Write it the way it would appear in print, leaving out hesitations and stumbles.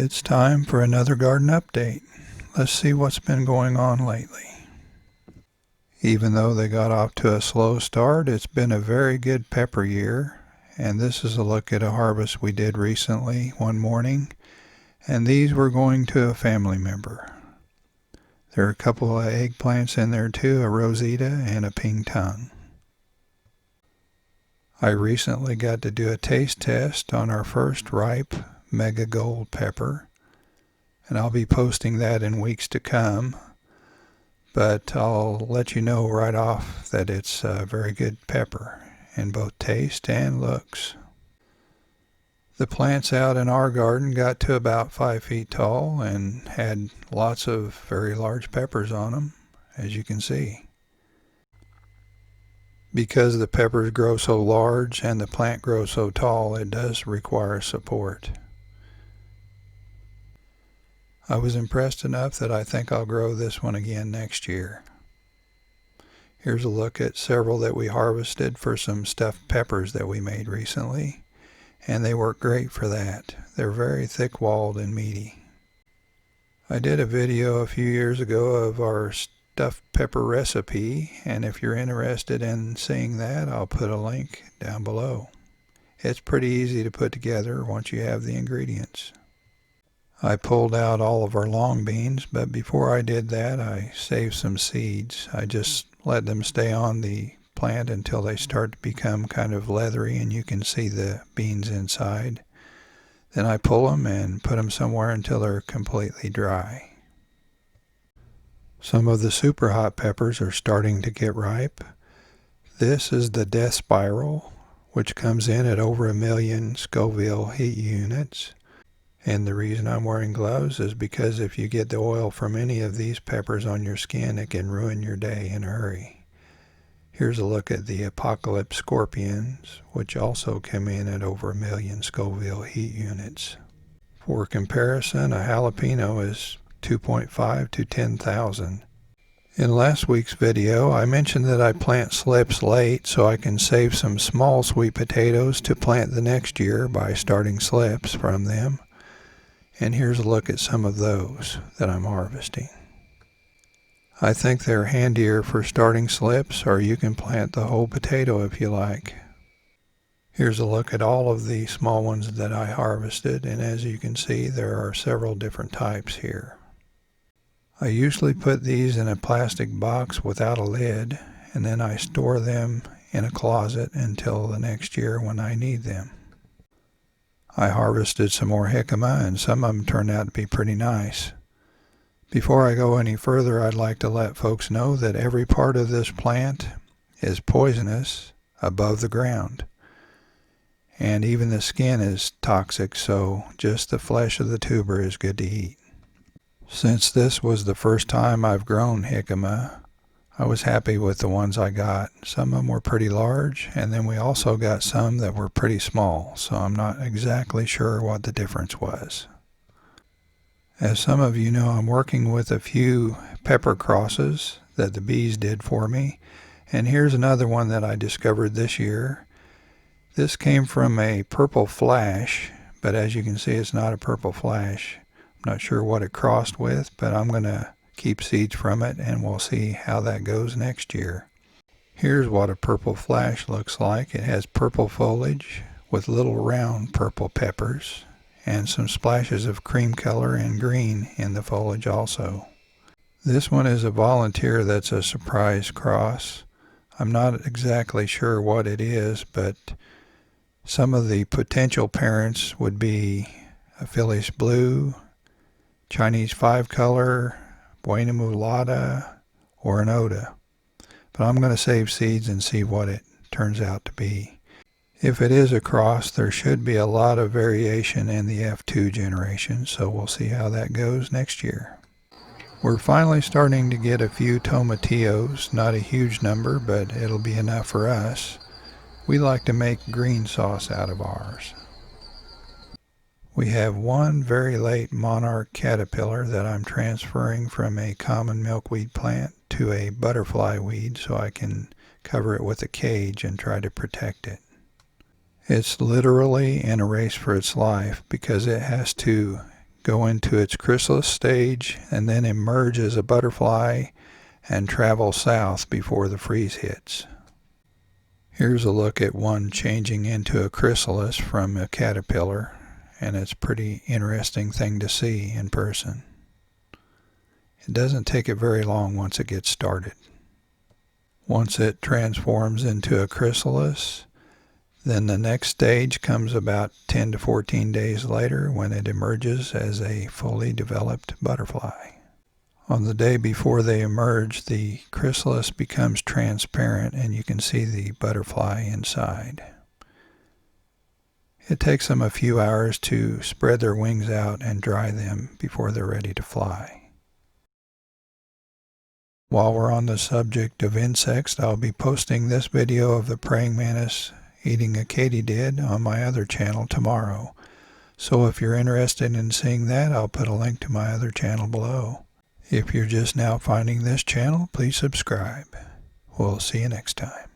It's time for another garden update. Let's see what's been going on lately. Even though they got off to a slow start, it's been a very good pepper year. And this is a look at a harvest we did recently one morning. And these were going to a family member. There are a couple of eggplants in there too, a rosita and a pink tongue. I recently got to do a taste test on our first ripe Mega Gold pepper, and I'll be posting that in weeks to come, but I'll let you know right off that it's a very good pepper in both taste and looks. The plants out in our garden got to about 5 feet tall and had lots of very large peppers on them, as you can see. Because the peppers grow so large and the plant grows so tall, it does require support. I was impressed enough that I think I'll grow this one again next year. Here's a look at several that we harvested for some stuffed peppers that we made recently, and they work great for that. They're very thick-walled and meaty. I did a video a few years ago of our stuffed pepper recipe, and if you're interested in seeing that, I'll put a link down below. It's pretty easy to put together once you have the ingredients. I pulled out all of our long beans, but before I did that, I saved some seeds. I just let them stay on the plant until they start to become kind of leathery and you can see the beans inside. Then I pull them and put them somewhere until they're completely dry. Some of the super hot peppers are starting to get ripe. This is the death spiral, which comes in at over 1 million Scoville heat units. And the reason I'm wearing gloves is because if you get the oil from any of these peppers on your skin, it can ruin your day in a hurry. Here's a look at the apocalypse scorpions, which also come in at over 1 million Scoville heat units. For comparison, a jalapeno is 2.5 to 10,000. In last week's video, I mentioned that I plant slips late so I can save some small sweet potatoes to plant the next year by starting slips from them. And here's a look at some of those that I'm harvesting. I think they're handier for starting slips, or you can plant the whole potato if you like. Here's a look at all of the small ones that I harvested, and as you can see, there are several different types here. I usually put these in a plastic box without a lid, and then I store them in a closet until the next year when I need them. I harvested some more jicama, and some of them turned out to be pretty nice. Before I go any further, I'd like to let folks know that every part of this plant is poisonous above the ground. And even the skin is toxic, so just the flesh of the tuber is good to eat. Since this was the first time I've grown jicama, I was happy with the ones I got. Some of them were pretty large, and then we also got some that were pretty small, so I'm not exactly sure what the difference was. As some of you know, I'm working with a few pepper crosses that the bees did for me, and here's another one that I discovered this year. This came from a purple flash, but as you can see, it's not a purple flash. I'm not sure what it crossed with, but I'm going to keep seeds from it, and we'll see how that goes next year. Here's what a purple flash looks like. It has purple foliage with little round purple peppers and some splashes of cream color and green in the foliage also. This one is a volunteer that's a surprise cross. I'm not exactly sure what it is, but some of the potential parents would be a Phyllis Blue, Chinese 5-color, Buena Mulata, or an Oda. But I'm going to save seeds and see what it turns out to be. If it is a cross, there should be a lot of variation in the F2 generation, so we'll see how that goes next year. We're finally starting to get a few tomatillos, not a huge number, but it'll be enough for us. We like to make green sauce out of ours. We have one very late Monarch Caterpillar that I'm transferring from a common milkweed plant to a butterfly weed so I can cover it with a cage and try to protect it. It's literally in a race for its life because it has to go into its chrysalis stage and then emerge as a butterfly and travel south before the freeze hits. Here's a look at one changing into a chrysalis from a caterpillar, and it's a pretty interesting thing to see in person. It doesn't take it very long once it gets started. Once it transforms into a chrysalis, then the next stage comes about 10 to 14 days later when it emerges as a fully developed butterfly. On the day before they emerge, the chrysalis becomes transparent and you can see the butterfly inside. It takes them a few hours to spread their wings out and dry them before they're ready to fly. While we're on the subject of insects, I'll be posting this video of the praying mantis eating a katydid on my other channel tomorrow. So if you're interested in seeing that, I'll put a link to my other channel below. If you're just now finding this channel, please subscribe. We'll see you next time.